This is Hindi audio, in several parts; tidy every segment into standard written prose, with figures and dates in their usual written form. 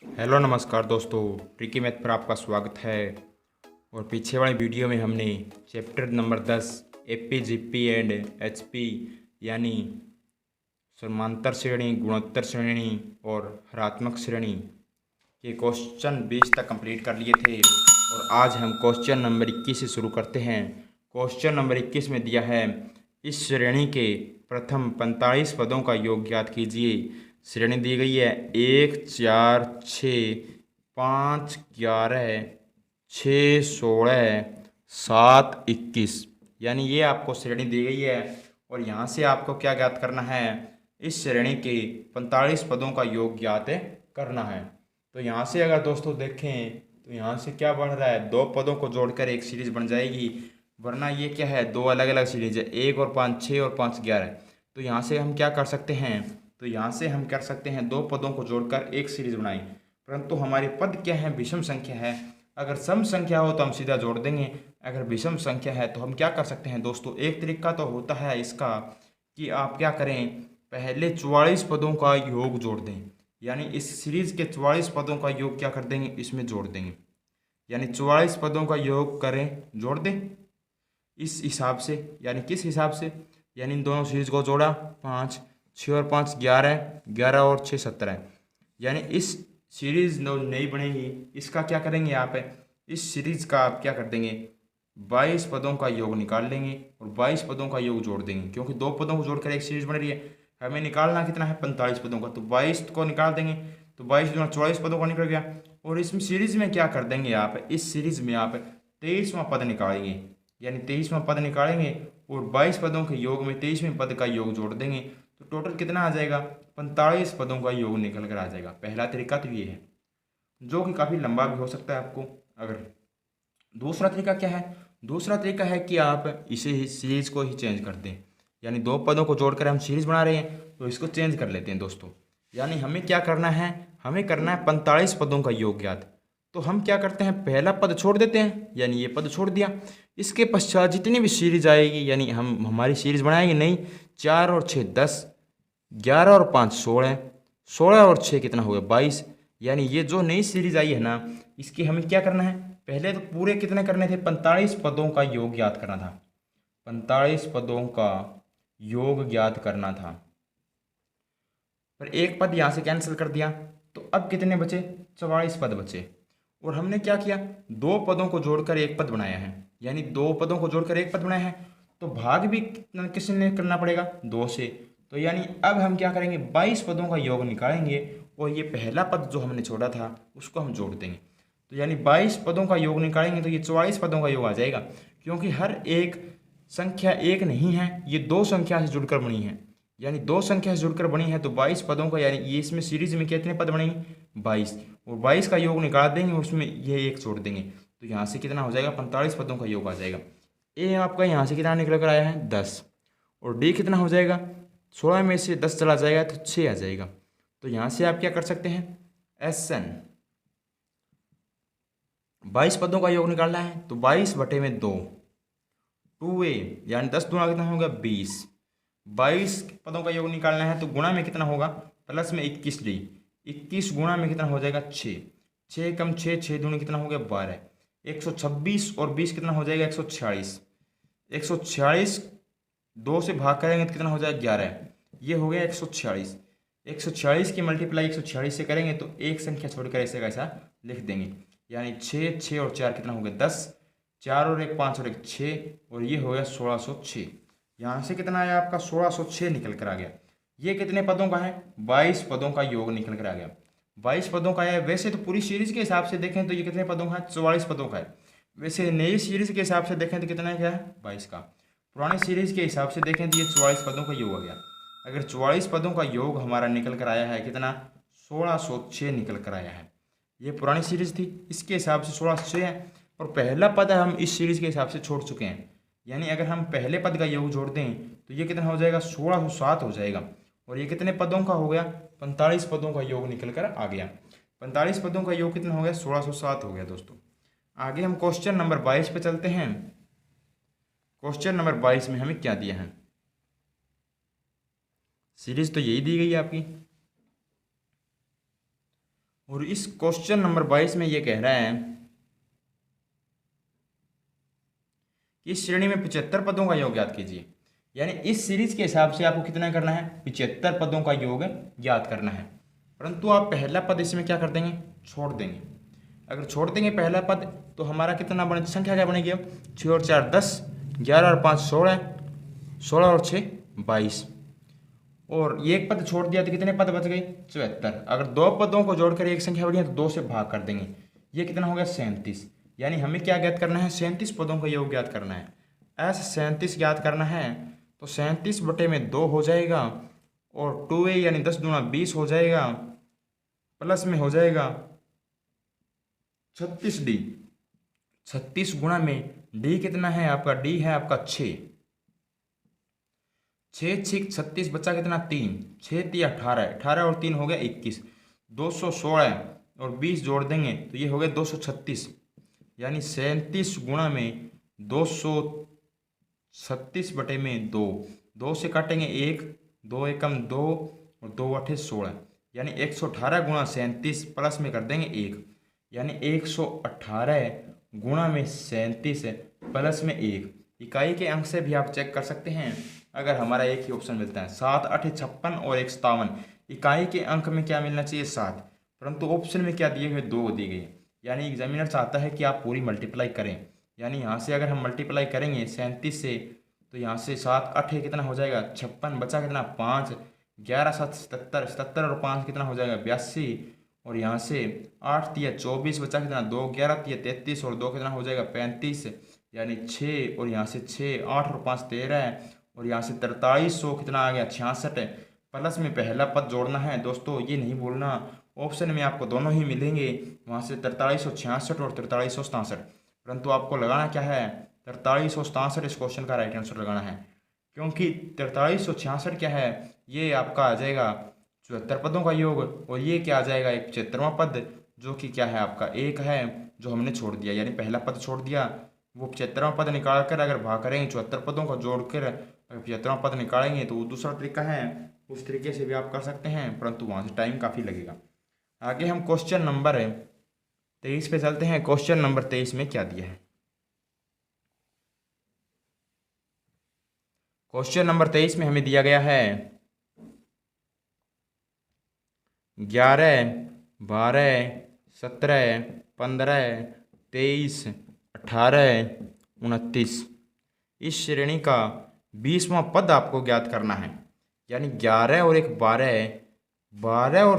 हेलो नमस्कार दोस्तों, ट्रिकी मैथ पर आपका स्वागत है। और पीछे वाली वीडियो में हमने chapter number 10 AP GP and HP यानी समांतर श्रेणी, गुणोत्तर श्रेणी और हरात्मक श्रेणी के क्वेश्चन 20 तक कंप्लीट कर लिए थे। और आज हम क्वेश्चन नंबर 21 से शुरू करते हैं। क्वेश्चन नंबर 21 में दिया है, इस श्रेणी के प्रथम 45 पदों का योग ज्ञात कीजिए। श्रेणी दी गई है 1, 4, 6, 5, 11, 6, 16, 7, 21 यानी ये आपको श्रेणी दी गई है। और यहाँ से आपको क्या ज्ञात करना है, इस श्रेणी के 45 पदों का योग ज्ञात करना है। तो यहाँ से अगर दोस्तों देखें तो यहाँ से क्या बन रहा है, दो पदों को जोड़कर एक सीरीज बन जाएगी, वरना ये क्या है, दो अलग अलग सीरीज है, 1 और 5 6 और 5 11। तो यहाँ से हम क्या कर सकते हैं, तो यहाँ से हम कर सकते हैं दो पदों को जोड़कर एक सीरीज बनाएं। परंतु हमारे पद क्या है, विषम संख्या है। अगर सम संख्या हो तो हम सीधा जोड़ देंगे, अगर विषम संख्या है तो हम क्या कर सकते हैं दोस्तों, एक तरीका तो होता है इसका कि आप क्या करें, पहले 44 पदों का योग जोड़ दें। यानी इस सीरीज के 44 पदों का योग क्या कर देंगे, इसमें जोड़ देंगे। यानी 44 पदों का योग करें, जोड़ दें इस हिसाब से। यानी किस हिसाब से, यानी इन दोनों सीरीज को जोड़ा, 5 6 और 5 11, 11 और 6 17। यानी इस सीरीज नई बनेगी, इसका क्या करेंगे आप, इस सीरीज का आप क्या कर देंगे, 22 पदों का योग निकाल लेंगे और 22 पदों का योग जोड़ देंगे। क्योंकि दो पदों को जोड़कर एक सीरीज बन रही है, हमें निकालना कितना है, 45 पदों का। तो 22 को निकाल देंगे, तो 22 दूना 44 पदों का निकल गया। और इसमें सीरीज में क्या कर देंगे आप, इस सीरीज में आप 23वां पद निकालेंगे। यानी 23वां पद निकालेंगे और 22 पदों के योग में 23वें पद का योग जोड़ देंगे। तो टोटल कितना आ जाएगा, 45 पदों का योग निकल कर आ जाएगा। पहला तरीका तो ये है, जो कि काफ़ी लंबा भी हो सकता है आपको। अगर दूसरा तरीका क्या है, दूसरा तरीका है कि आप इसे ही सीरीज को ही चेंज कर दें। यानी दो पदों को जोड़कर हम सीरीज बना रहे हैं, तो इसको चेंज कर लेते हैं दोस्तों। यानी हमें क्या करना है, हमें करना है 45 पदों का योग ज्ञात। तो हम क्या करते हैं, पहला पद छोड़ देते हैं, यानी ये पद छोड़ दिया। इसके पश्चात जितनी भी सीरीज आएगी, यानी हम हमारी सीरीज बनाएंगे नहीं, 4 और 6 10, 11 और 5 16, 16 और 6 कितना हो गया, 22। यानी ये जो नई सीरीज आई है ना, इसकी हमें क्या करना है, पहले तो पूरे कितने करने थे, 45 पदों का योग ज्ञात करना था। 45 पदों का योग ज्ञात करना था। पर एक पद यहाँ से कैंसिल कर दिया, तो अब कितने बचे, 44 पद बचे। और हमने क्या किया, दो पदों को जोड़कर एक पद बनाया है। यानी दो पदों को जोड़कर एक पद बनाया है, तो भाग भी किसने करना पड़ेगा, 2 से। तो यानी अब हम क्या करेंगे, 22 पदों का योग निकालेंगे और ये पहला पद जो हमने छोड़ा था उसको हम जोड़ देंगे। तो यानी 22 पदों का योग निकालेंगे तो ये 44 पदों का योग आ जाएगा। क्योंकि हर एक संख्या एक नहीं है, ये दो संख्या से जुड़कर बनी है। यानी दो संख्या से जुड़कर बनी है, तो 22 पदों का, यानी ये इसमें सीरीज में कितने पद बनेंगे, 22। और 22 का योग निकाल देंगे और उसमें ये एक जोड़ देंगे, तो यहाँ से कितना हो जाएगा, 45 पदों का योग आ जाएगा। ए आपका यहाँ से कितना निकल कर आया है, 10। और डी कितना हो जाएगा, 16 में से 10 चला जाएगा तो 6 आ जाएगा। तो यहाँ से आप क्या कर सकते हैं, एस एन 22 पदों का योग निकालना है, तो 22/2 2a, यानी 10 दूना कितना होगा, 20। 22 पदों का योग निकालना है, तो गुणा में कितना होगा, प्लस में 21d, 21 गुणा में कितना हो जाएगा, 6। 6 कम 6, 6 दूनी कितना हो गया, 12। 126 और 20 कितना हो जाएगा, 146। 146 2 से भाग करेंगे तो कितना हो जाएगा, 11। ये हो गया 146। 146 की मल्टीप्लाई 146 से करेंगे तो एक संख्या छोड़कर ऐसे कैसा लिख देंगे। यानी 6 6 और 4 कितना हो गया, 10। 4 और 1 5 और 1 6, और ये हो गया 1606। यहाँ से कितना आया आपका, 1606 निकल कर आ गया। ये कितने पदों का है, 22 पदों का योग निकल कर आ गया। 22 पदों का है। वैसे तो पूरी सीरीज के हिसाब से देखें तो ये कितने पदों का है, 44 पदों का है। वैसे नई सीरीज के हिसाब से देखें तो कितना क्या है, 22 का। पुरानी सीरीज के हिसाब से देखें तो ये 44 पदों का योग आ गया। अगर 44 पदों का योग हमारा निकल कर आया है कितना, 1606 निकल कर आया है। ये पुरानी सीरीज थी, इसके हिसाब से 1606 है। और पहला पद हम इस सीरीज के हिसाब से छोड़ चुके हैं। यानी अगर हम पहले पद का योग जोड़ दें तो ये कितना हो जाएगा, 1607 हो जाएगा। और ये कितने पदों का हो गया, 45 पदों का योग निकल कर आ गया। 45 पदों का योग कितना हो गया, 1607 हो गया दोस्तों। आगे हम क्वेश्चन नंबर 22 पे चलते हैं। क्वेश्चन नंबर 22 में हमें क्या दिया है, सीरीज तो यही दी गई है आपकी। और इस क्वेश्चन नंबर 22 में ये कह रहा है कि इस श्रेणी में 75 पदों का योग ज्ञात कीजिए। यानी इस सीरीज के हिसाब से आपको कितना करना है, 75 पदों का योग ज्ञात करना है। परंतु आप पहला पद इसमें क्या कर देंगे, छोड़ देंगे। अगर छोड़ देंगे पहला पद तो हमारा कितना बने, संख्या क्या बनेगी अब, 6 और 4 10, 11 और 5 16, 16 और 6 22, और ये एक पद छोड़ दिया तो कितने पद बच गए, 74। अगर दो पदों को जोड़कर एक संख्या बढ़ी है तो 2 से भाग कर देंगे, ये कितना हो गया 37। यानी हमें क्या ज्ञात करना है, 37 पदों का योग ज्ञात करना है। ऐसा 37 ज्ञात करना है तो 37 बटे में 2 हो जाएगा, और 2a यानी 10 दूना 20 हो जाएगा, प्लस में हो जाएगा 36d। 36 गुणा में d कितना है आपका, d है आपका 6, 6 6 36 बचा कितना 3, 6 3 18, 18 और 3 हो गया 21, 216 और 20 जोड़ देंगे तो ये हो गया 236। यानी 37 गुणा में 236 बटे में 2, 2 से काटेंगे 1, 2 एकम 2 और 2 अठे 16, यानी 118 गुणा 37 प्लस में कर देंगे 1, यानी 118 गुणा में 37 प्लस में 1। इकाई के अंक से भी आप चेक कर सकते हैं अगर हमारा एक ही ऑप्शन मिलता है, 7 8 56 और 1 57। इकाई के अंक में क्या मिलना चाहिए 7, परंतु ऑप्शन में क्या दिए हुए 2 दी गई। यानी एग्जामिनर चाहता है कि आप पूरी मल्टीप्लाई करें। यानी यहाँ से अगर हम मल्टीप्लाई करेंगे 37 से तो यहाँ से 7 8 कितना हो जाएगा 56, बचा कितना 5, 11 7 77, 77 और 5 कितना हो जाएगा 82, और यहाँ से 8 3 24 बचा कितना 2, 11 3 33 और 2 कितना हो जाएगा 35, यानी 6, और यहाँ से 6 8 और 5 13, और यहाँ से 4300 कितना आ गया 66। प्लस में पहला पद जोड़ना है दोस्तों, ये नहीं बोलना ऑप्शन में आपको दोनों ही मिलेंगे, वहाँ से 4366 और 4367, परंतु आपको लगाना क्या है 4367। इस क्वेश्चन का राइट आंसर लगाना है, क्योंकि 4366 क्या है, ये आपका आ जाएगा 74 पदों का योग, और ये क्या आ जाएगा एक 75वां पद, जो कि क्या है आपका एक है जो हमने छोड़ दिया। यानी पहला पद छोड़ दिया, वो 75वां पद निकाल कर अगर भाग करेंगे 74 पदों को जोड़कर अगर 75वां पद निकालेंगे तो वो दूसरा तरीका है, उस तरीके से भी आप कर सकते हैं, परंतु वहाँ से टाइम काफ़ी लगेगा। आगे हम क्वेश्चन नंबर 23 पे चलते हैं। क्वेश्चन नंबर 23 में क्या दिया है, क्वेश्चन नंबर 23 में हमें दिया गया है 11 12 17 15 23 18 29। इस श्रेणी का 20वां पद आपको ज्ञात करना है। यानी 11 और 1 12, 12 और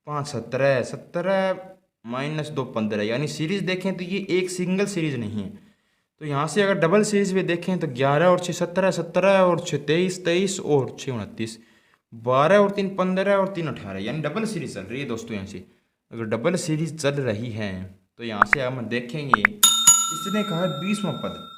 5 17, 17 माइनस 2 15, यानी सीरीज देखें तो ये एक सिंगल सीरीज नहीं है। तो यहाँ से अगर डबल सीरीज में देखें तो 11 और 6 17, 17 और 6 23, 23 और 6 29, 12 और 3 15 और 3 18, यानी डबल सीरीज चल रही है दोस्तों। यहाँ से अगर डबल सीरीज चल रही है तो यहाँ से हम देखेंगे इसने कहा 20वां पद,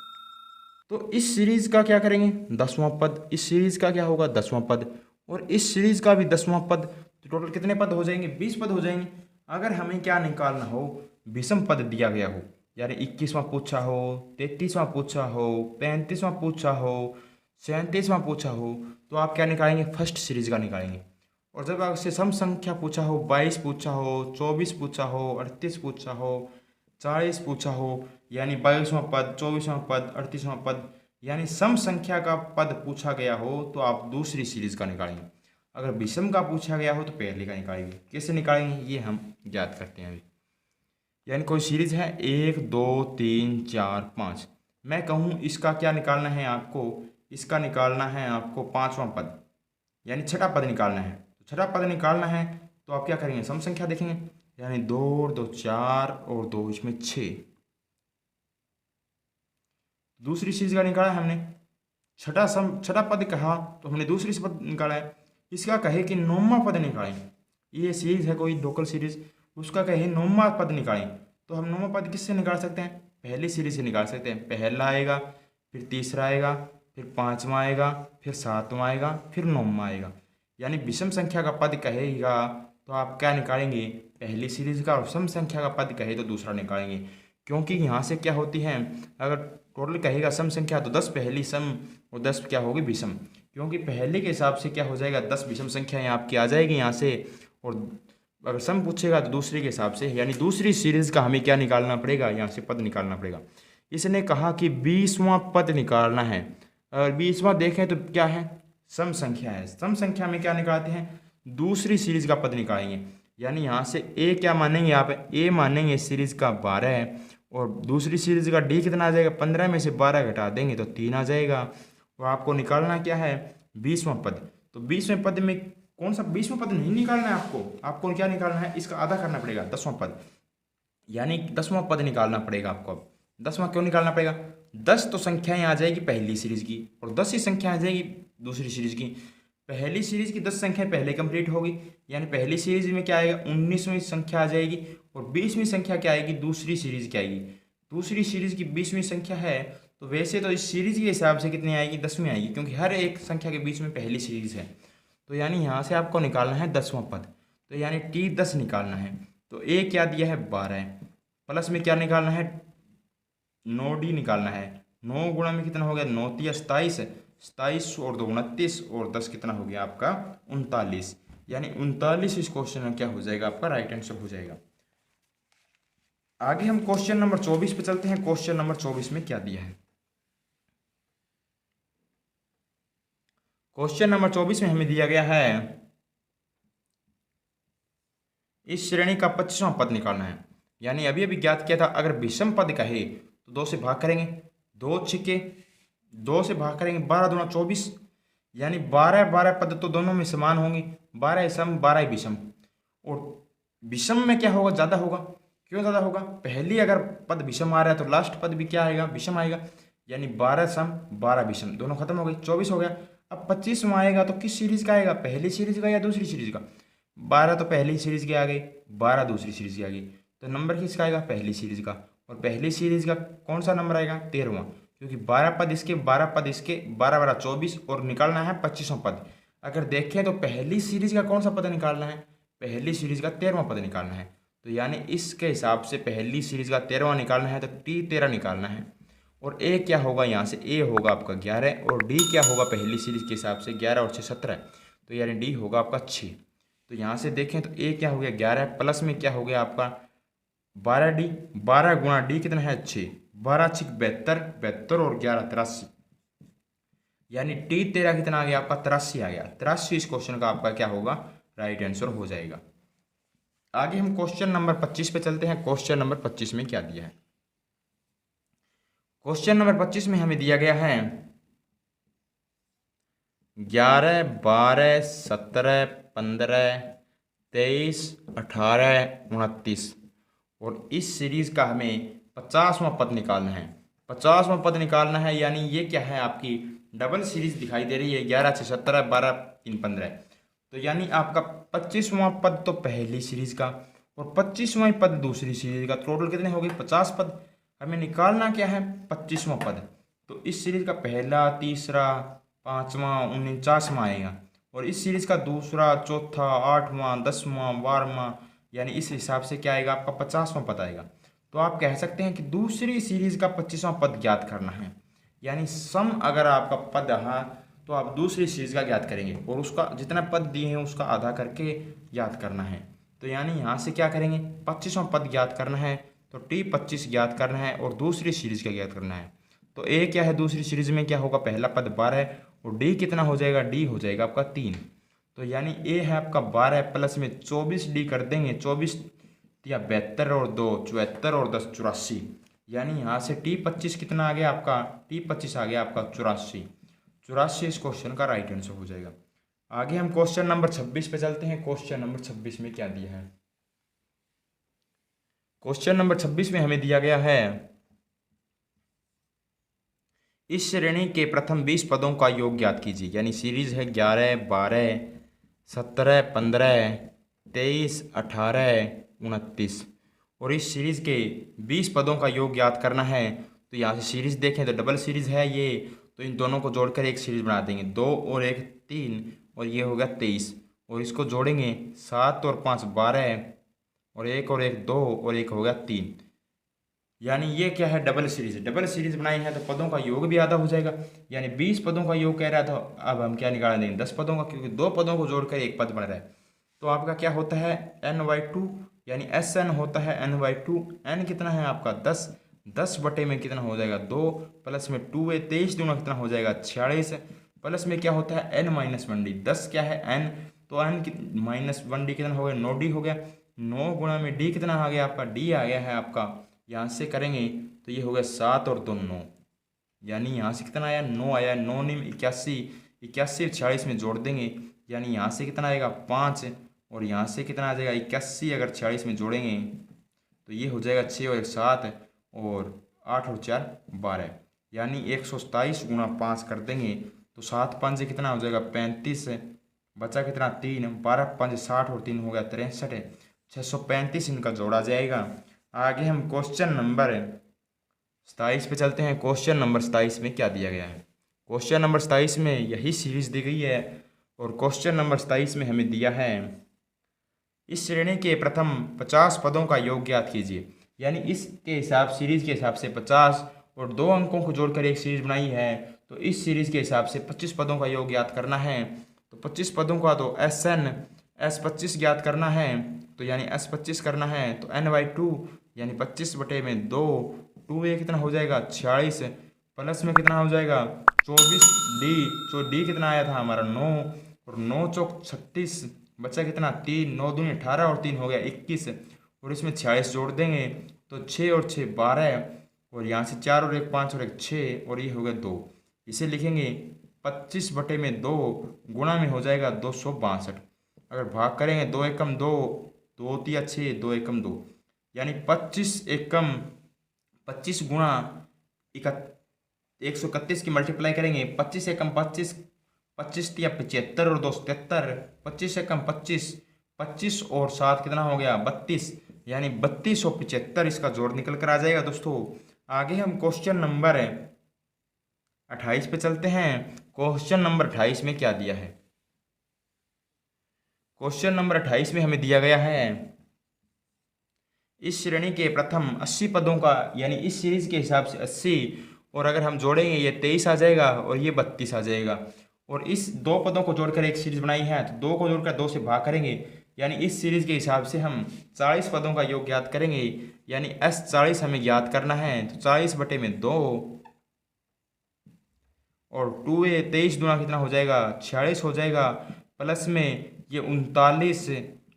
तो इस सीरीज का क्या करेंगे 10वां पद, इस सीरीज का क्या होगा 10वां पद, और इस सीरीज का भी 10वां पद, तो टोटल कितने पद हो जाएंगे 20 पद हो जाएंगे। अगर हमें क्या निकालना हो, विषम पद दिया गया हो, यानी 21वां पूछा हो, 33वां पूछा हो, 35वां पूछा हो, 37वां पूछा हो, तो आप क्या निकालेंगे फर्स्ट सीरीज का निकालेंगे। और जब आपसे सम संख्या पूछा हो, 22 पूछा हो, 24 पूछा हो, 38 पूछा हो, 40 पूछा हो, यानी 22वां पद, 24वां पद, 38वां पद, यानी सम संख्या का पद पूछा गया हो तो आप दूसरी सीरीज का निकालेंगे। अगर विषम का पूछा गया हो तो पहले का निकालेंगे। कैसे निकालेंगे ये हम याद करते हैं अभी। यानी कोई सीरीज है 1 2 3 4 5, मैं कहूँ इसका क्या निकालना है आपको, इसका निकालना है आपको 5वां पद, यानी छठा पद निकालना है। तो छठा पद निकालना है तो आप क्या करेंगे सम संख्या देखेंगे, यानी 2 और 2 4 और 2 इसमें 6। दूसरी चीज का निकाला हमने छठा पद कहा तो हमने दूसरी से पद निकाला है। इसका कहे कि 9वां पद निकालें, ये सीरीज है कोई लोकल सीरीज, उसका कहे 9वां पद निकालें, तो हम 9वां पद किससे निकाल सकते हैं, पहली सीरीज से निकाल सकते हैं। पहला आएगा, फिर तीसरा आएगा, फिर 5वां आएगा, फिर 7वां आएगा, फिर 9वां आएगा। यानी विषम संख्या का पद कहेगा तो आप क्या निकालेंगे पहली सीरीज का, और सम संख्या का पद कहे तो दूसरा निकालेंगे। क्योंकि यहाँ से क्या होती है, अगर टोटल कहेगा सम संख्या तो 10 पहली सम और 10 क्या होगी विषम, क्योंकि पहले के हिसाब से क्या हो जाएगा 10 विषम संख्याएं आपकी आ जाएगी यहाँ से, और अगर सम पूछेगा तो दूसरे के हिसाब से, यानी दूसरी सीरीज का हमें क्या निकालना पड़ेगा, यहाँ से पद निकालना पड़ेगा। इसने कहा कि 20वां पद निकालना है। अगर 20वां देखें तो क्या है, सम संख्या है। सम संख्या में क्या निकालते हैं, दूसरी सीरीज का पद निकालेंगे। यानी यहाँ से ए क्या मानेंगे आप, ए मानेंगे सीरीज का 12 है, और दूसरी सीरीज का डी कितना आ जाएगा, 15 में से 12 घटा देंगे तो 3 आ जाएगा। और आपको निकालना क्या है, 20वां पद। तो 20वें पद में कौन सा, 20वां पद नहीं निकालना है आपको क्या निकालना है, इसका आधा करना पड़ेगा, 10वां पद, यानी 10वां पद निकालना पड़ेगा आपको। अब 10वां क्यों निकालना पड़ेगा, 10 तो संख्याएं आ जाएगी पहली सीरीज की, और 10 ही संख्या आ जाएगी दूसरी सीरीज की। पहली सीरीज की 10 संख्याएं पहले कंप्लीट होगी, यानी पहली सीरीज में क्या आएगा, 19वीं संख्या आ जाएगी, और 20वीं संख्या क्या आएगी, दूसरी सीरीज की आएगी। दूसरी सीरीज की 20वीं संख्या है, तो वैसे तो इस सीरीज के हिसाब से कितनी आएगी, 10वीं आएगी, क्योंकि हर एक संख्या के बीच में पहली सीरीज है। तो यानी यहाँ से आपको निकालना है 10वां पद, तो यानी T10 निकालना है। तो ए क्या दिया है, 12, प्लस में क्या निकालना है, 9D निकालना है। 9 गुणा में कितना हो गया, 9 तिया 27, 27 और 2 29, और 10 कितना हो गया आपका 39, यानी 39 इस क्वेश्चन में क्या हो जाएगा, आपका राइट आंसर हो जाएगा। आगे हम क्वेश्चन नंबर 24 पे चलते हैं। क्वेश्चन नंबर 24 में क्या दिया है, क्वेश्चन नंबर 24 में हमें दिया गया है, इस श्रेणी का 25वां पद निकालना है। यानी अभी अभी ज्ञात किया था, अगर विषम पद कहे तो 2 से भाग करेंगे, 2 छिके 2 से भाग करेंगे, 12 दूना 24, यानी 12 पद तो दोनों में समान होंगे, 12 सम 12 विषम। और विषम में क्या होगा, ज़्यादा होगा। क्यों ज़्यादा होगा, पहली अगर पद विषम आ रहा है तो लास्ट पद भी क्या आएगा, विषम आएगा, यानी 12 सम 12 विषम, दोनों खत्म हो गए, 24 हो गया। अब 25वां आएगा तो किस सीरीज का आएगा, पहली सीरीज का या दूसरी सीरीज का। 12 तो पहली सीरीज की आ गई, 12 दूसरी सीरीज की आ गई, तो नंबर किसका आएगा, पहली सीरीज का। और पहली सीरीज का कौन सा नंबर आएगा, 13वां, क्योंकि 12 पद इसके 12 पद इसके, 12 12 24, और निकालना है 25वां पद। अगर देखें तो पहली सीरीज का कौन सा पद निकालना है, पहली सीरीज का 13वां पद निकालना है। तो यानी इसके हिसाब से पहली सीरीज का 13वां निकालना है, तो T13 निकालना है। और ए क्या होगा, यहाँ से ए होगा आपका 11, और डी क्या होगा पहली सीरीज के हिसाब से, 11 और 6 17, तो यानी डी होगा आपका 6। तो यहाँ से देखें तो ए क्या हो गया, 11, प्लस में क्या हो गया आपका 12D, 12 गुणा डी कितना है 6, 12 6 72, 72 और 11 83, यानी T13 कितना आ गया आपका 83 आ गया। 83 इस क्वेश्चन का आपका क्या होगा, राइट आंसर हो जाएगा। आगे हम क्वेश्चन नंबर 25 पे चलते हैं। क्वेश्चन नंबर 25 में क्या दिया है, क्वेश्चन नंबर 25 में हमें दिया गया है 11 12 17 15 23 18 29, और इस सीरीज का हमें 50वां पद निकालना है। 50वां पद निकालना है, यानी ये क्या है, आपकी डबल सीरीज दिखाई दे रही है, 11 6 17 12 3 15, तो यानी आपका 25वां पद तो पहली सीरीज का, और 25वां पद दूसरी सीरीज का, टोटल कितने हो गए 50 पद। हमें निकालना क्या है, 25वां पद। तो इस सीरीज का पहला, तीसरा, 5वां, 49वां आएगा, और इस सीरीज का दूसरा, चौथा, 8वां, 10वां, 12वां, यानी इस हिसाब से क्या आएगा आपका 50वां पद आएगा। तो आप कह सकते हैं कि दूसरी सीरीज का 25वां पद ज्ञात करना है, यानी सम अगर आपका पद रहा तो आप दूसरी सीरीज का ज्ञात करेंगे, और उसका जितना पद दिए हैं उसका आधा करके याद करना है। तो यानी यहाँ से क्या करेंगे, 25वां पद ज्ञात करना है, तो T25 ज्ञात करना है, और दूसरी सीरीज का ज्ञात करना है। तो ए क्या है, दूसरी सीरीज में क्या होगा, पहला पद 12 है, और डी कितना हो जाएगा, डी हो जाएगा आपका 3। तो यानी ए है आपका 12 प्लस में 24D कर देंगे, 24 या 72 और 2 74 और 10 84, यानी यहाँ से T25 कितना आ गया आपका, T25 आ गया आपका 84। 84 इस क्वेश्चन का राइट आंसर हो जाएगा। आगे हम क्वेश्चन नंबर 26 पे चलते हैं। क्वेश्चन नंबर 26 में क्या दिया है, क्वेश्चन नंबर 26 में हमें दिया गया है, इस श्रेणी के प्रथम 20 पदों का योग ज्ञात कीजिए। यानी सीरीज है 11 12 17 15 23 18 29, और इस सीरीज के 20 पदों का योग ज्ञात करना है। तो यहाँ से सीरीज देखें तो डबल सीरीज है ये, तो इन दोनों को जोड़कर एक सीरीज बना देंगे, 2 और 1 3, और ये हो गया 23, और इसको जोड़ेंगे 7 और 5 12, और 1 और 1 2, और 1 हो गया 3, यानी ये क्या है, डबल सीरीज है। डबल सीरीज बनाई है तो पदों का योग भी आधा हो जाएगा, यानी 20 पदों का योग कह रहा था, अब हम क्या निकाल देंगे 10 पदों का, क्योंकि 2 पदों को जोड़कर एक पद बन रहा है। तो आपका क्या होता है n/2, यानी Sn होता है n/2। n कितना है आपका 10, 10 बटे में कितना हो जाएगा 2, प्लस में 2a 23 दूना कितना हो जाएगा 46, प्लस में क्या होता है n-1d, 10 क्या है n, तो n -1d कितना हो गया 9d हो गया, 9 गुणा में d कितना आ गया आपका d आ गया है आपका, यहाँ से करेंगे तो ये हो गया 7 और 2 9, यानी यहाँ से कितना आया 9 आया, 9 निम 81, 81 और 46 में जोड़ देंगे, यानी यहाँ से कितना आएगा 5 और यहाँ से कितना आ जाएगा 81, अगर 46 में जोड़ेंगे तो ये हो जाएगा 6 और 1 7 और 8 और 4 12, यानी 127 गुणा 5 कर देंगे तो 7 5 से कितना हो जाएगा 35, बचा कितना 3, 12 5 60 और 3 हो गया 63, 635 इनका जोड़ा जाएगा। आगे हम क्वेश्चन नंबर 27 पे चलते हैं। क्वेश्चन नंबर 27 में क्या दिया गया है? क्वेश्चन नंबर 27 में यही सीरीज दी गई है और क्वेश्चन नंबर 27 में हमें दिया है इस श्रेणी के प्रथम 50 पदों का योग ज्ञात कीजिए, यानी इसके हिसाब सीरीज के हिसाब से 50 और 2 अंकों को जोड़कर एक सीरीज बनाई है, तो इस सीरीज के हिसाब से 25 पदों का योग ज्ञात करना है। तो 25 पदों का तो S25 ज्ञात करना है, तो यानी S25 करना है तो n/2 यानी 25 बटे में 2, 2a कितना हो जाएगा 46, प्लस में कितना हो जाएगा 24d, तो d कितना आया था हमारा 9 और 9 चौक 36, बचा कितना 3, 9 दूनी 18 और 3 हो गया 21 और इसमें 46 जोड़ देंगे तो 6 और 6 12 और यहाँ से 4 और 1 5 और 1 6 और ये हो गया 2। इसे लिखेंगे 25 बटे में 2 गुणा में हो जाएगा 262। अगर भाग करेंगे 2 एकम 2, 2 तिया 6, 2 एकम 2, यानी 25 गुणा 131 की मल्टीप्लाई करेंगे 25 एकम 25, 25 तिया 75 और 2 77, 25 एकम 25, 25 और 7 कितना हो गया 32, यानी 3275 इसका जोड़ निकल कर आ जाएगा दोस्तों। आगे हम क्वेश्चन नंबर 28 पे चलते हैं। क्वेश्चन नंबर 28 में क्या दिया है? क्वेश्चन नंबर 28 में हमें दिया गया है इस श्रेणी के प्रथम 80 पदों का, यानी इस सीरीज के हिसाब से 80 और अगर हम जोड़ेंगे ये 23 आ जाएगा और ये 32 आ जाएगा, और इस 2 पदों को जोड़कर एक सीरीज बनाई है तो 2 को जोड़कर 2 से भाग करेंगे, यानी इस सीरीज के हिसाब से हम 40 पदों का योग ज्ञात करेंगे, यानी S40 हमें ज्ञात करना है तो 40 बटे में 2 और 2a 23 दूना कितना हो जाएगा 46 हो जाएगा, प्लस में ये 39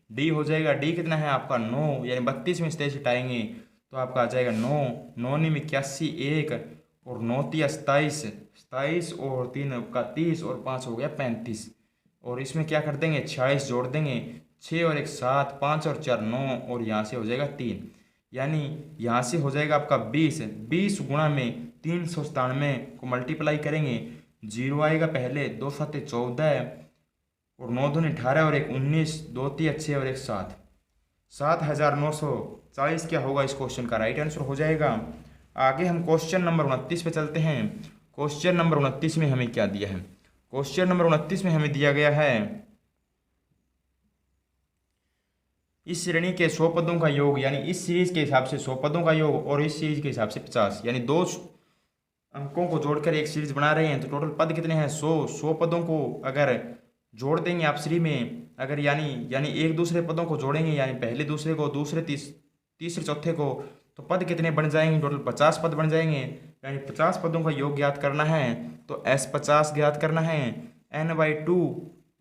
d हो जाएगा, d कितना है आपका 9, यानी 32 में 23 हटाएंगे तो आपका आ जाएगा 9, 9 में 81 1 और 9 तिया 27, 27 और 3 का 30 और 5 हो गया 35 और इसमें क्या कर देंगे 46 जोड़ देंगे, 6 और 1 7, 5 और 4 9 और यहाँ से हो जाएगा 3, यानी यहाँ से हो जाएगा आपका 20 गुणा में 397 को मल्टीप्लाई करेंगे, 0 आएगा पहले, 2 7 14 और 9 दूनी 18 और 1 19, 2 3 6 और 1 7, 7940 क्या होगा इस क्वेश्चन का राइट आंसर हो जाएगा। आगे हम क्वेश्चन नंबर 29 पे चलते हैं। क्वेश्चन नंबर 29 में हमें क्या दिया है? क्वेश्चन नंबर 29 में हमें दिया गया है इस श्रेणी के 100 पदों का योग, यानी इस सीरीज के हिसाब से 100 पदों का योग और इस सीरीज के हिसाब से 50, यानी 2 अंकों को जोड़कर एक सीरीज बना रहे हैं तो टोटल पद कितने हैं 100 पदों को अगर जोड़ देंगे आप श्री में, अगर यानी एक दूसरे पदों को जोड़ेंगे, यानी पहले दूसरे को, दूसरे तीसरे चौथे को, तो पद कितने बन जाएंगे टोटल 50 पद बन जाएंगे, यानी 50 पदों का योग ज्ञात करना है तो S50 ज्ञात करना है, n/2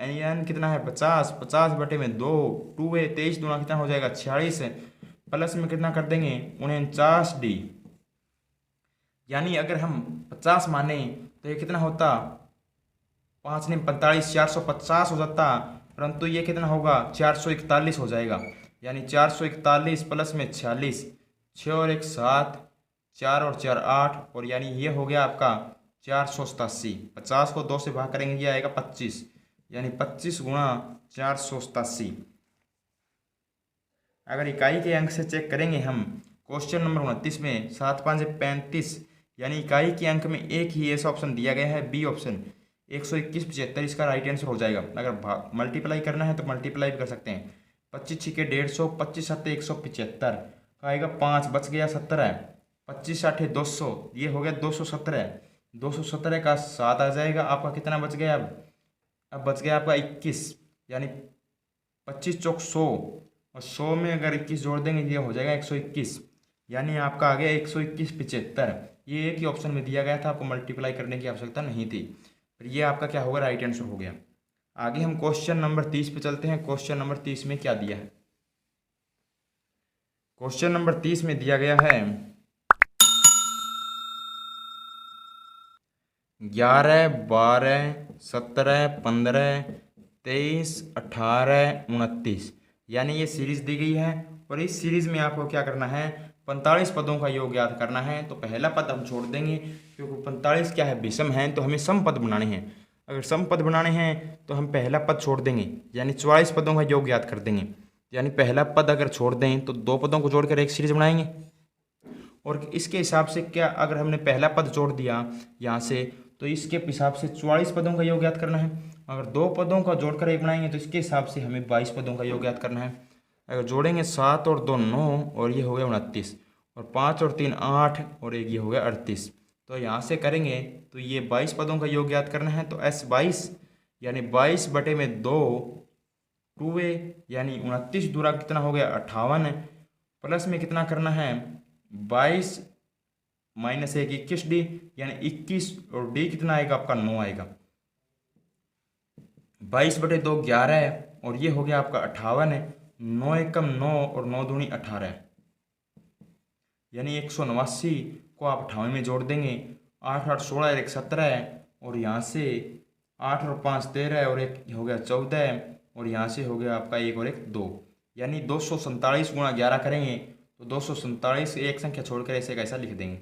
n कितना है 50, 50 बटे में 2, 2a 23 दूना कितना हो जाएगा 46, प्लस में कितना कर देंगे 49d, यानी अगर हम 50 माने तो ये कितना होता 5 ने 45, 450 हो जाता, परंतु ये कितना होगा 441 हो जाएगा, यानी 441 प्लस में 46, 6 और 1 7, 4 और 4 8 और यानी ये हो गया आपका 487, 50 को 2 से भाग करेंगे ये आएगा 25, यानी 25 गुणा 487। अगर इकाई के अंक से चेक करेंगे हम क्वेश्चन नंबर 29 में 7 5 35, यानी इकाई के अंक में एक ही ऐसा ऑप्शन दिया गया है बी ऑप्शन 121 75 इसका राइट आंसर हो जाएगा। अगर मल्टीप्लाई करना है तो मल्टीप्लाई भी कर सकते हैं, 25 6 150, 25 7 175 आएगा 5 बच गया 17, 25 8 200 ये हो गया 217, 217 का 7 आ जाएगा आपका, कितना बच गया अब बच गया आपका 21, यानी 25 चौक 100 और 100 में अगर 21 जोड़ देंगे ये हो जाएगा 121, यानी आपका आ गया 121 75। ये एक ही ऑप्शन में दिया गया था, आपको मल्टीप्लाई करने की आवश्यकता नहीं थी, पर ये आपका क्या होगा, राइट आंसर हो गया। आगे हम क्वेश्चन नंबर 30 पे चलते हैं। क्वेश्चन नंबर 30 में क्या दिया है? क्वेश्चन नंबर 30 में दिया गया है 11 12 17 15 23 18 29, यानी ये सीरीज दी गई है और इस सीरीज में आपको क्या करना है, 45 पदों का योग याद करना है। तो पहला पद हम छोड़ देंगे क्योंकि 45 क्या है, विषम है, तो हमें सम पद बनाने हैं। अगर सम पद बनाने हैं तो हम पहला पद छोड़ देंगे, यानी 44 पदों का योग याद कर देंगे। यानी पहला पद अगर छोड़ दें तो दो पदों को जोड़कर एक सीरीज बनाएंगे, और इसके हिसाब से क्या, अगर हमने पहला पद जोड़ दिया यहाँ से तो इसके हिसाब से 44 पदों का योग याद करना है। अगर दो पदों का जोड़कर एक बनाएंगे तो इसके हिसाब से हमें 22 पदों का योग याद करना है। अगर जोड़ेंगे 7 और 2 9 और ये हो गया 29, और 5 और 3 8 और एक ये हो गया 38। तो यहाँ से करेंगे तो ये 22 पदों का योग याद करना है। तो S22 यानी 22 बटे में 2 2a, यानी 29 दूरा कितना हो गया 58, प्लस में कितना करना है 22 माइनस 1 21d, यानी 21, और d कितना आएगा आपका 9 आएगा। 22 बटे 2 11 है और ये हो गया आपका 58 है। 9 एकम 9 और 9 दूनी 18, यानी 189 को आप 58 में जोड़ देंगे। 8 8 16 और 1 17 है, और यहाँ से 8 और 5 13 और एक हो गया 14 है, और यहाँ से हो गया आपका 1 और 1 2, यानी 247 गुणा 11 करेंगे तो 247 एक संख्या छोड़कर ऐसे कैसा लिख देंगे,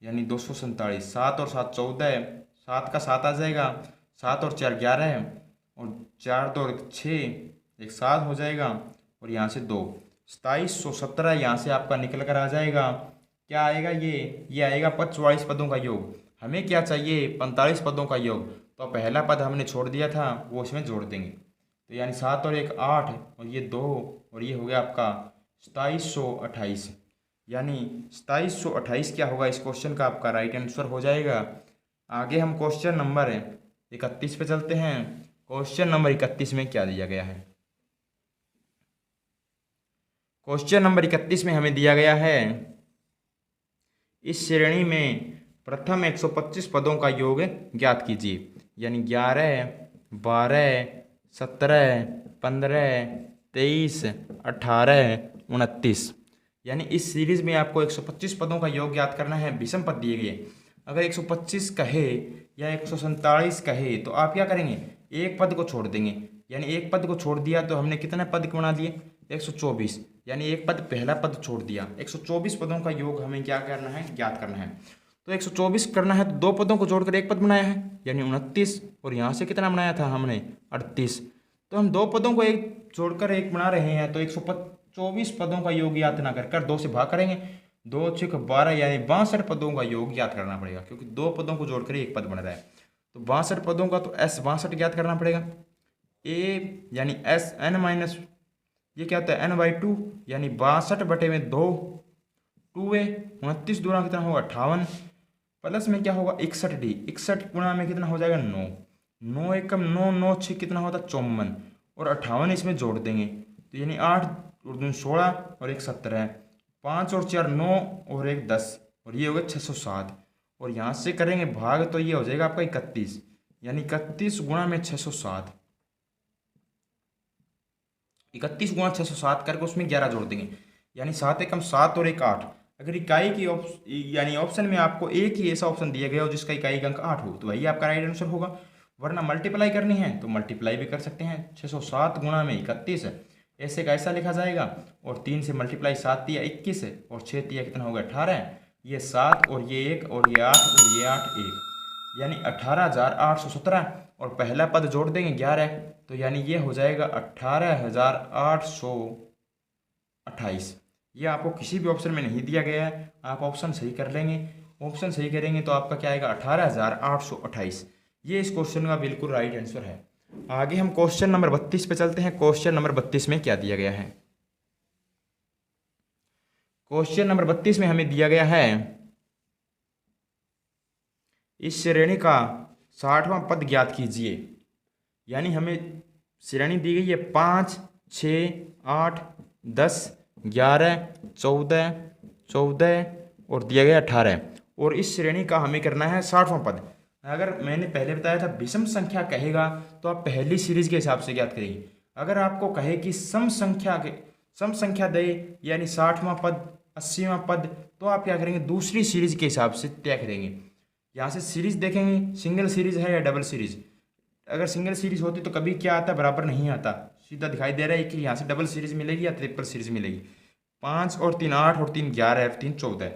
यानी 247। 7 और 7 14 है, 7 का 7 आ जाएगा, 7 और 4 11 है, और 4 2 और 6 एक 7 हो जाएगा, और यहाँ से 2 2717 यहाँ से आपका निकल कर आ जाएगा। क्या आएगा ये आएगा 45 पदों का योग। हमें क्या चाहिए, 45 पदों का योग, तो पहला पद हमने छोड़ दिया था वो इसमें जोड़ देंगे। तो यानी 7 और 1 8 और ये 2 और ये हो गया आपका 2728, यानी 2728 क्या होगा, इस क्वेश्चन का आपका राइट आंसर हो जाएगा। आगे हम क्वेश्चन नंबर 31 पे चलते हैं। क्वेश्चन नंबर 31 में क्या दिया गया है? क्वेश्चन नंबर 31 में हमें दिया गया है इस श्रेणी में प्रथम 125 पदों का योग ज्ञात कीजिए, यानी 11 12 17 15 23 18 29, यानी इस सीरीज में आपको 125 पदों का योग याद करना है। विषम पद दिए गए, अगर 125 कहे या 147 कहे तो आप क्या करेंगे, एक पद को छोड़ देंगे, यानी एक पद को छोड़ दिया तो हमने कितने पद बना दिए 124, यानी एक पद पहला पद छोड़ दिया। 124 पदों का योग हमें क्या करना है, ज्ञात करना है। तो 124 करना है तो दो पदों को जोड़कर एक पद बनाया है, यानी 29, और यहाँ से कितना बनाया था हमने 38। तो हम दो पदों को एक जोड़कर एक बना रहे हैं, तो 124 पदों का योग याद ना कर 2 से भाग करेंगे, 2 6 12, यानी 62 पदों का योग याद करना पड़ेगा, क्योंकि दो पदों को जोड़कर एक पद बन रहा है। तो 62 पदों का तो S62 याद करना पड़ेगा। ए यानी SN माइनस ये क्या होता है N/2, यानी 62 बटे में 2 2a, 29 दूना कितना होगा 58, प्लस में क्या होगा 61d, 61 गुणा में कितना हो जाएगा 9, 9 एकम 9 9 6 कितना होता है 54, और 58 इसमें जोड़ देंगे तो यानी 8 और 2 16 और 1 17, 5 और 4 9 और 1 10, और ये हो गया 607, और यहाँ से करेंगे भाग तो ये हो जाएगा आपका 31, यानी 31 गुणा में 607, 31 गुणा 607 करके उसमें 11 जोड़ देंगे, यानी 7 एकम 7 और 1 8। अगर इकाई की यानी ऑप्शन में आपको एक ही ऐसा ऑप्शन दिया गया हो जिसका इकाई अंक 8 हो तो वही आपका राइट आंसर होगा, वरना मल्टीप्लाई करनी है तो मल्टीप्लाई भी कर सकते हैं। 607 गुणा में 31 ऐसे का ऐसा लिखा जाएगा, और 3 से मल्टीप्लाई 7 तिया 21 और 6 तिया कितना होगा 18, ये 7 और ये 1 और ये 8 और ये 8 1, यानी 18,817, और पहला पद जोड़ देंगे 11, तो यानी ये हो जाएगा 18,828। ये आपको किसी भी ऑप्शन में नहीं दिया गया है, आप ऑप्शन सही कर लेंगे। ऑप्शन सही करेंगे तो आपका क्या आएगा 18,828। ये इस क्वेश्चन का बिल्कुल राइट आंसर है। आगे हम क्वेश्चन नंबर 32 पे चलते हैं। क्वेश्चन नंबर 32 में क्या दिया गया है? क्वेश्चन नंबर 32 में हमें दिया गया है इस श्रेणी का 60वां पद ज्ञात कीजिए, यानी हमें श्रेणी दी गई है 5 6, 8, 10, 11, 14, 14 और दिया गया 18। और इस श्रेणी का हमें करना है 60वां पद। अगर मैंने पहले बताया था विषम संख्या कहेगा तो आप पहली सीरीज के हिसाब से ज्ञात करेंगे। अगर आपको कहे कि सम संख्या दे यानी 60वां पद, 80वां पद, तो आप क्या करेंगे, दूसरी सीरीज के हिसाब से तय करेंगे। यहाँ से सीरीज देखेंगे, सिंगल सीरीज है या डबल सीरीज। अगर सिंगल सीरीज होती तो कभी क्या आता, बराबर नहीं आता, सीधा दिखाई दे रहा है कि यहाँ से डबल सीरीज मिलेगी या ट्रिपल सीरीज मिलेगी। 5 और 3 8 और 3 11 और 3 14,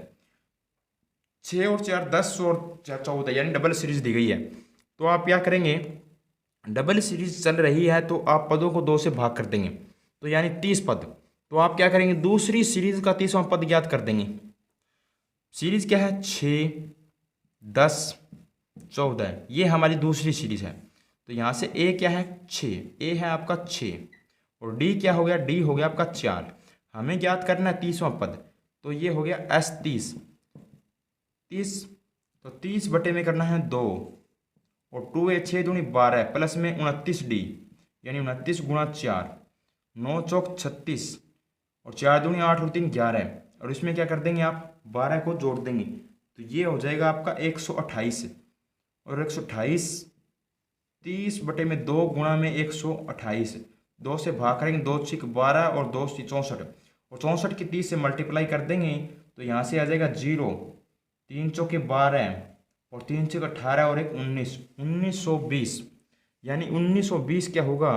6 और 4 10 और 4 14, यानी डबल सीरीज दी गई है। तो आप क्या करेंगे, डबल सीरीज चल रही है तो आप पदों को 2 से भाग कर देंगे, तो यानी 30 पद। तो आप क्या करेंगे, दूसरी सीरीज का 30वां पद ज्ञात कर देंगे। सीरीज क्या है, 6, 10, 14, ये हमारी दूसरी सीरीज है। तो यहाँ से ए क्या है, 6, ए है आपका 6, और डी क्या हो गया, डी हो गया आपका 4। हमें ज्ञात करना है 30वां पद, तो ये हो गया एस 30, तो 30 बटे में करना है 2, और 2 ए 6 दूनी 12 प्लस में 29 डी, यानी 29 गुणा 4, 9 चौक 36, और 4 दूनी 8 और 3 11, और इसमें क्या कर देंगे आप, 12 को जोड़ देंगे, तो ये हो जाएगा आपका 128, और 128 30 बटे में 2 गुणा में 128, 2 से भाग करेंगे, 2 6 12 और 2 64, और 64 की 30 से मल्टीप्लाई कर देंगे तो यहाँ से आ जाएगा 0, 3 चौके 12 और 3 चौके 18 और 1 19, 1920, यानी 1920 क्या होगा,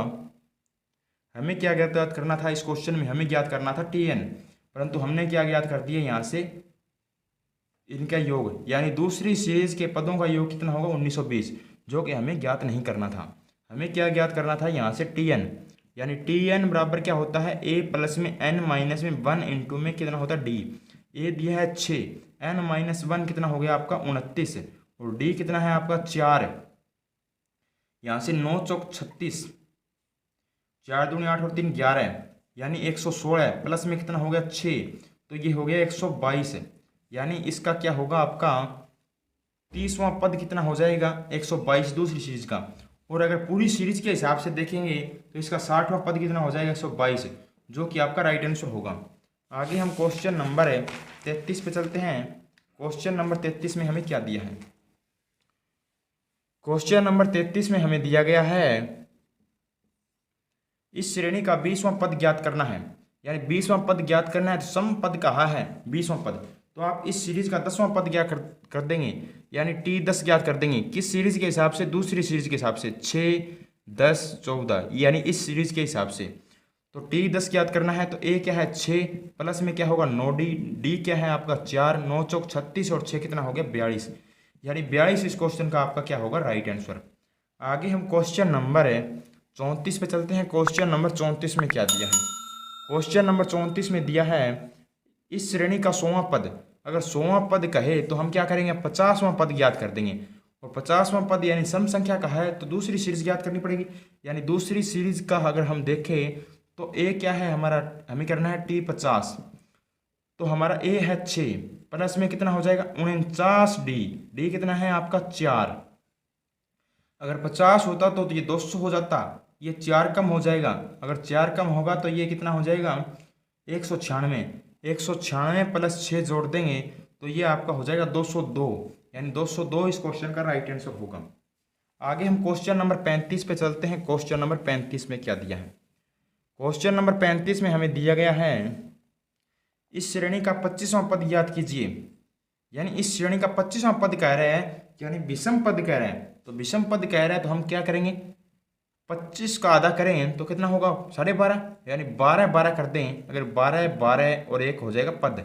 हमें क्या ज्ञात करना था इस क्वेश्चन में, हमें ज्ञात करना था TN, परंतु हमने क्या ज्ञात कर दिया यहाँ से, इनका योग, यानी दूसरी सीरीज के पदों का योग कितना होगा 1920, जो कि हमें ज्ञात नहीं करना था। हमें क्या ज्ञात करना था यहाँ से TN, यानी TN बराबर क्या होता है, A प्लस में N माइनस में 1 इंटू में कितना होता है D। A दिया है 6, N माइनस 1 कितना हो गया आपका 29, और D कितना है आपका 4, यहाँ से 9 चौक 36, 4 दूनी 8 और 3 11, यानी 116 प्लस में कितना हो गया 6, तो ये हो गया 122, यानी इसका क्या होगा आपका 30वां पद कितना हो जाएगा 122 दूसरी सीरीज का। और अगर पूरी सीरीज के हिसाब से देखेंगे तो इसका 60वां पद कितना हो जाएगा 122, जो कि आपका राइट आंसर होगा। आगे हम क्वेश्चन नंबर 33 पे चलते हैं। क्वेश्चन नंबर 33 में हमें क्या दिया है, क्वेश्चन नंबर 33 में हमें दिया गया है इस श्रेणी का 20वां पद ज्ञात करना है, यानी 20वां पद ज्ञात करना है। तो सम पद कहा है 20वां पद, तो आप इस सीरीज का 10वां पद क्या कर देंगे, यानी T10 ज्ञात कर देंगे। किस सीरीज के हिसाब से, दूसरी सीरीज के हिसाब से, 6, 10, 14, यानी इस सीरीज के हिसाब से। तो T10 ज्ञात करना है, तो A क्या है 6 प्लस में क्या होगा 9D, D क्या है आपका 4, 9 चौक 36 और 6 कितना हो गया 42, यानी 42 इस क्वेश्चन का आपका क्या होगा राइट आंसर। आगे हम क्वेश्चन नंबर 34 पे चलते हैं। क्वेश्चन नंबर 34 में क्या दिया है, क्वेश्चन नंबर 34 में दिया है इस श्रेणी का 100वां पद। अगर 100वां पद कहे तो हम क्या करेंगे, 50वां पद ज्ञात कर देंगे। और 50वां पद यानी सम संख्या का है तो दूसरी सीरीज ज्ञात करनी पड़ेगी, यानी दूसरी सीरीज का अगर हम देखें तो A क्या है हमारा, हमें करना है T50, तो हमारा A है 6 प्लस में कितना हो जाएगा 49D, D कितना है आपका 4। अगर 50 होता तो ये 200 हो जाता, ये 4 कम हो जाएगा, अगर 4 कम होगा तो ये कितना हो जाएगा 196, 196 प्लस 6 जोड़ देंगे तो ये आपका हो जाएगा 202, यानी 202 इस क्वेश्चन का राइट आंसर होगा। आगे हम क्वेश्चन नंबर 35 पे चलते हैं। क्वेश्चन नंबर 35 में क्या दिया है, क्वेश्चन नंबर 35 में हमें दिया गया है इस श्रेणी का 25वां पद ज्ञात कीजिए, यानी इस श्रेणी का 25वां पद कह रहे हैं, यानी विषम पद कह रहे हैं। तो विषम पद कह रहे हैं तो हम क्या करेंगे, 25 का आधा करें तो कितना होगा 12.5, यानी 12 कर दें, अगर 12 और 1 हो जाएगा पद,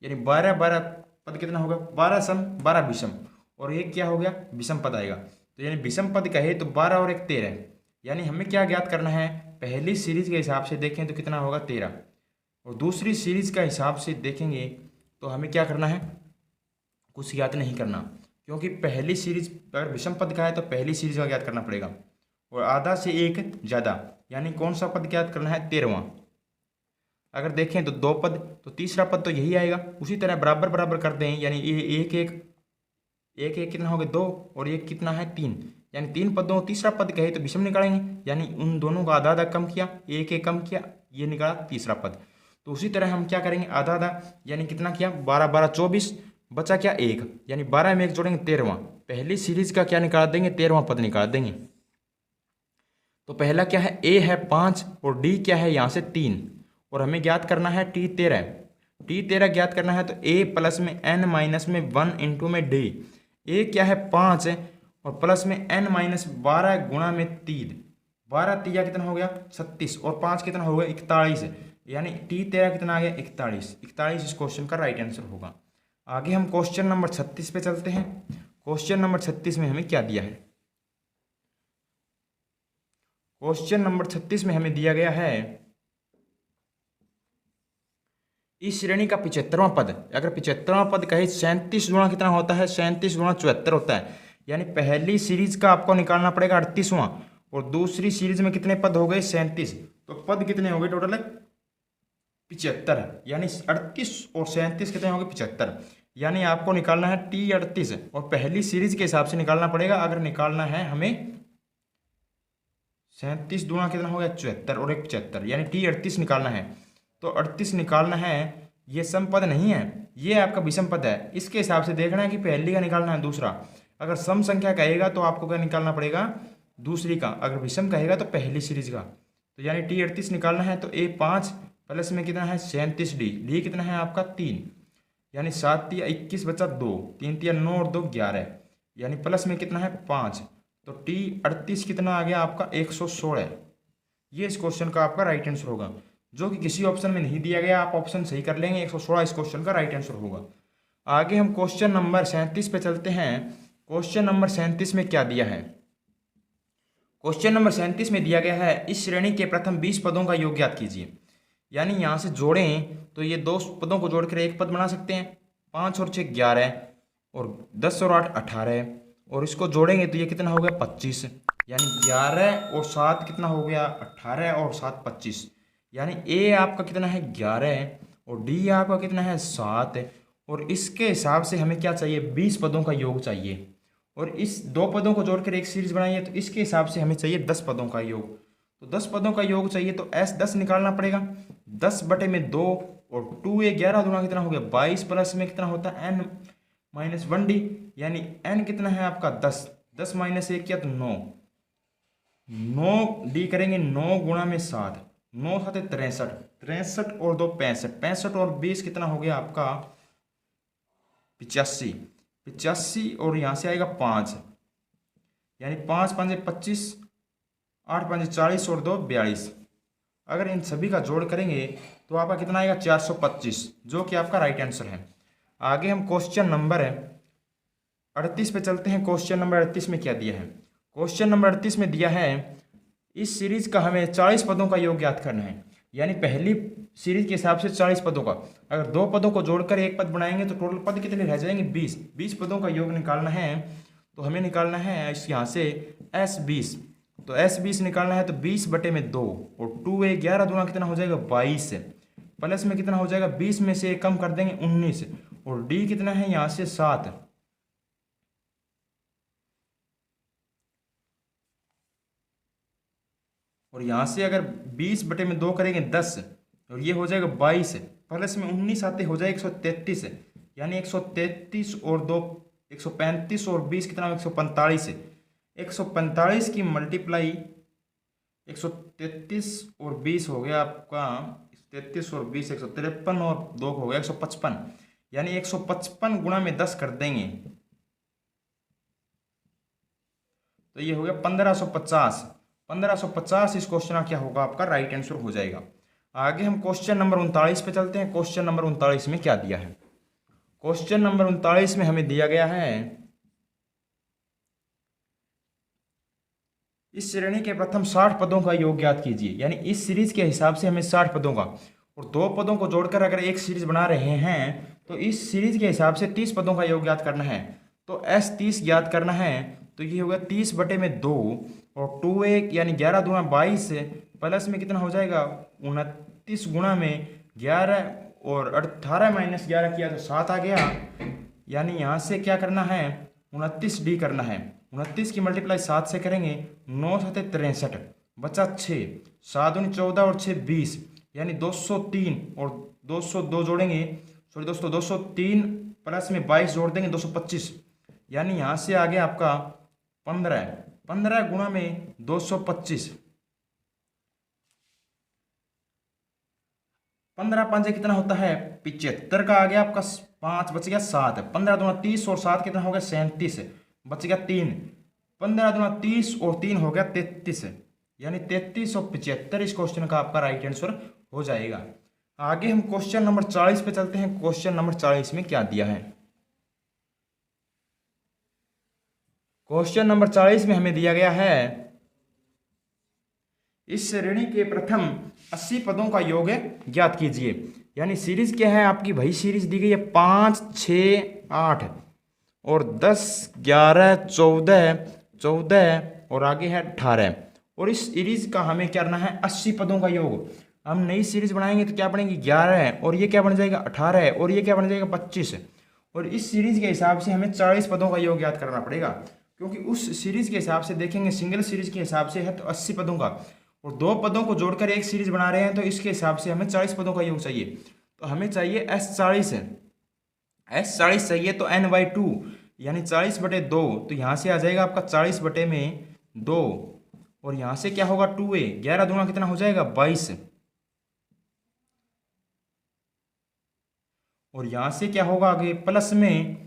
यानी 12 पद कितना होगा 12 सम 12 विषम, और 1 क्या हो गया विषम पद आएगा। तो यानी विषम पद कहे तो 12 और 1 13, यानी हमें क्या ज्ञात करना है, पहली सीरीज के हिसाब से देखें तो कितना होगा 13, और दूसरी सीरीज का हिसाब से देखेंगे तो हमें क्या करना है, कुछ ज्ञात नहीं करना, क्योंकि पहली सीरीज अगर विषम पद का है तो पहली सीरीज का ज्ञात करना पड़ेगा, और आधा से 1 ज़्यादा, यानी कौन सा पद ज्ञात करना है 13वां। अगर देखें तो 2 पद, तो तीसरा पद तो यही आएगा। उसी तरह बराबर बराबर कर दें, यानी ये 1 1 1 1 कितना हो गया 2 और 1 कितना है 3, यानी 3 पदों तीसरा पद कहे तो विषम निकालेंगे, यानी उन दोनों का आधा आधा कम किया, एक एक कम किया, ये निकाला तीसरा पद। तो उसी तरह हम क्या करेंगे, आधा आधा यानी कितना किया 12 12 24, बचा क्या 1, यानी 12 में 1 जोड़ेंगे 13वां। पहली सीरीज का क्या निकाल देंगे, 13वां पद निकाल देंगे। तो पहला क्या है, ए है 5 और डी क्या है यहाँ से 3, और हमें ज्ञात करना है टी 13। टी 13 ज्ञात करना है तो ए प्लस में एन माइनस में 1 इंटू में डी। ए क्या है 5 है और प्लस में एन माइनस 12 गुणा में 3, 12 तिया कितना हो गया 36 और 5 कितना हो गया 41, यानी टी 13 कितना आ गया 41। 41 इस क्वेश्चन का राइट आंसर होगा। आगे हम क्वेश्चन नंबर 36 पे चलते हैं। क्वेश्चन नंबर 36 में हमें क्या दिया है, क्वेश्चन नंबर 36 में हमें दिया गया है इस श्रेणी का 75वां पद, अगर 75वां पद कहे 37 गुणा कितना होता है, 37 गुणा 74 होता है, यानी पहली सीरीज का आपको निकालना पड़ेगा 38वां और दूसरी सीरीज में कितने पद हो गए 37, तो पद कितने हो गए टोटल 75, यानी 38 और 37 कितने हो गए 75, यानी आपको निकालना है टी 38 और पहली सीरीज के हिसाब से निकालना पड़ेगा। अगर निकालना है हमें 37 गुणा कितना हो गया 74 और 1 75, यानी टी 38 निकालना है। तो 38 निकालना है, ये सम पद नहीं है, ये आपका विषम पद है। इसके हिसाब से देखना है कि पहली का निकालना है दूसरा। अगर सम संख्या कहेगा तो आपको क्या निकालना पड़ेगा दूसरी का, अगर विषम कहेगा तो पहली सीरीज का। तो यानी टी 38 निकालना है तो ए 5 प्लस में कितना है 37 डी कितना है आपका 3, यानी 7 तिया 21 बचा 2, 3 तिया 9 और 2 11, यानी प्लस में कितना है 5, तो टी 38 कितना आ गया आपका 116। ये इस क्वेश्चन का आपका राइट आंसर होगा, जो कि किसी ऑप्शन में नहीं दिया गया, आप ऑप्शन सही कर लेंगे 116 इस क्वेश्चन का राइट आंसर होगा। आगे हम क्वेश्चन नंबर 37 पे चलते हैं। क्वेश्चन नंबर 37 में क्या दिया है, क्वेश्चन नंबर 37 में दिया गया है इस श्रेणी के प्रथम 20 पदों का योग ज्ञात कीजिए। यानी यहाँ से जोड़ें तो ये 2 पदों को जोड़कर एक पद बना सकते हैं, 5 और 6 11 और 10 और 8 18, और इसको जोड़ेंगे तो ये कितना हो गया 25, यानी 11 और 7 कितना हो गया 18 और 7 25, यानी ए आपका कितना है 11 और डी आपका कितना है 7, और इसके हिसाब से हमें क्या चाहिए 20 पदों का योग चाहिए, और इस 2 पदों को जोड़कर एक सीरीज बनाई है तो इसके हिसाब से हमें चाहिए 10 पदों का योग। तो 10 पदों का योग चाहिए तो एस 10 निकालना पड़ेगा, 10 बटे में 2 और 2 ए 11 दूना कितना हो गया 22, प्लस में कितना होता है एन माइनस 1 डी, यानी एन कितना है आपका 10, 10 माइनस 1 किया तो 9, 9 डी करेंगे 9 गुणा में 7, 9 7 63, 63 और 2 65, 65 और 20 कितना हो गया आपका 85, 85 और यहाँ से आएगा 5, यानी 5 5 25, 8 5 40 और 2 42। अगर इन सभी का जोड़ करेंगे तो आपका कितना आएगा 425, जो कि आपका राइट आंसर है। आगे हम क्वेश्चन नंबर 38 पे चलते हैं। क्वेश्चन नंबर 38 में क्या दिया है, क्वेश्चन नंबर 38 में दिया है इस सीरीज का हमें 40 पदों का योग ज्ञात करना है। यानी पहली सीरीज के हिसाब से 40 पदों का, अगर 2 पदों को जोड़कर एक पद बनाएंगे तो टोटल पद कितने रह जाएंगे 20, 20 पदों का योग निकालना है। तो हमें निकालना है इस यहाँ से S20, तो S20 निकालना है तो 20 बटे में 2 और 2 ए 11 दूना कितना हो जाएगा 22, प्लस में कितना हो जाएगा 20 में से कम कर देंगे 19, और डी कितना है यहाँ से 7, और यहाँ से अगर 20 बटे में 2 करेंगे 10 और ये हो जाएगा 22, प्लस में 19 आते हो जाएगा 133, यानी 133 और 2 135 और 20 कितना 145, 145 की मल्टीप्लाई 133 और 20 हो गया आपका 33 और 20 153 और 2 हो गया 155, यानी 155 गुणा में 10 कर देंगे तो ये हो गया 1550, 1550 इस क्वेश्चन का क्या होगा आपका राइट आंसर हो जाएगा। आगे हम क्वेश्चन नंबर 39 पे चलते हैं। क्वेश्चन नंबर 39 में क्या दिया है, क्वेश्चन नंबर 39 में हमें दिया गया है इस श्रेणी के प्रथम 60 पदों का योग ज्ञात कीजिए। यानी इस सीरीज के हिसाब से हमें 60 पदों का और 2 पदों को जोड़कर अगर एक सीरीज बना रहे हैं तो इस सीरीज के हिसाब से 30 पदों का योग ज्ञात करना है। तो S30 ज्ञात करना है तो ये होगा 30 बटे में 2 और 2 1 यानी 11 दूना 22, प्लस में कितना हो जाएगा 29 गुणा में 11 और 18 माइनस 11 किया तो 7 आ गया, यानी यहाँ से क्या करना है 29 डी करना है। 29 की मल्टीप्लाई 7 से करेंगे, 9 7 63, बचा 6, 7 दूनी 14 और 6 20, यानी 203 और 202 जोड़ेंगे, सॉरी दोस्तों 203 प्लस में 22 जोड़ देंगे 225, यानी यहाँ से आगे आपका 15 गुणा में 225, 15 5 कितना होता है 75 का आ गया आपका 5, बच गया 7, 15 दूना 30 और 7 कितना हो गया 37, बच गया 3, 15 दूना 30 और 3 हो गया 33, यानी 33 और 75 इस क्वेश्चन का आपका राइट आंसर हो जाएगा। आगे हम क्वेश्चन नंबर 40 पे चलते हैं। क्वेश्चन नंबर 40 में क्या दिया है? क्वेश्चन नंबर 40 में हमें दिया गया है, इस श्रेणी के प्रथम 80 पदों का योग ज्ञात कीजिए। यानी सीरीज क्या है आपकी भाई? सीरीज दी गई है 5 6 8 और 10 11 14 और आगे है 18, और इस सीरीज का हमें क्या करना है 80 पदों का योग। हम नई सीरीज बनाएंगे तो क्या बनेगी 11 है, और ये क्या बन जाएगा 18 है, और ये क्या बन जाएगा 25, और इस सीरीज के हिसाब से हमें 40 पदों का योग याद करना पड़ेगा, क्योंकि उस सीरीज के हिसाब से देखेंगे सिंगल सीरीज के हिसाब से है तो 80 पदों का, और 2 पदों को जोड़कर एक सीरीज बना रहे हैं तो इसके हिसाब से हमें 40 पदों का योग चाहिए। तो हमें चाहिए S40 है, S40 चाहिए तो n/2 यानी 40/2, तो यहाँ से आ जाएगा आपका 40/2, और यहाँ से क्या होगा 2a, 11 दूना कितना हो जाएगा 22, और यहाँ से क्या होगा आगे प्लस में,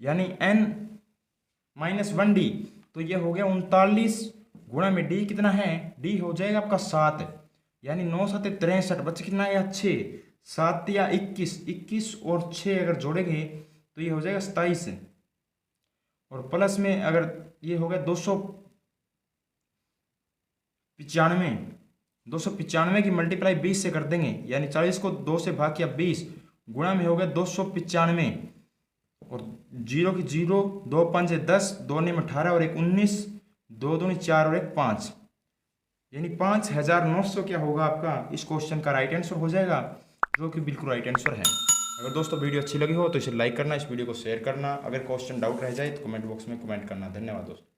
यानी n-1d, तो ये हो गया 39 गुणा में d कितना है, d हो जाएगा आपका 7, यानी 9 7 63, बच्चे कितना है 6, 7 या 21 और 6 अगर जोड़ेंगे तो ये हो जाएगा 27, और प्लस में अगर ये हो गया 295 की मल्टीप्लाई 20 से कर देंगे, यानी 40 को 2 से भाग किया 20, गुणा में हो गया 295, और 0 की 0, 2 5 10, 2 में 18 और 1 19, 2 दूनी 4 और 1 5, यानी 5900 क्या होगा आपका इस क्वेश्चन का राइट आंसर हो जाएगा, जो कि बिल्कुल राइट आंसर है। अगर दोस्तों वीडियो अच्छी लगी हो तो इसे लाइक करना, इस वीडियो को शेयर करना, अगर क्वेश्चन डाउट रह जाए तो कमेंट बॉक्स में कमेंट करना। धन्यवाद दोस्तों।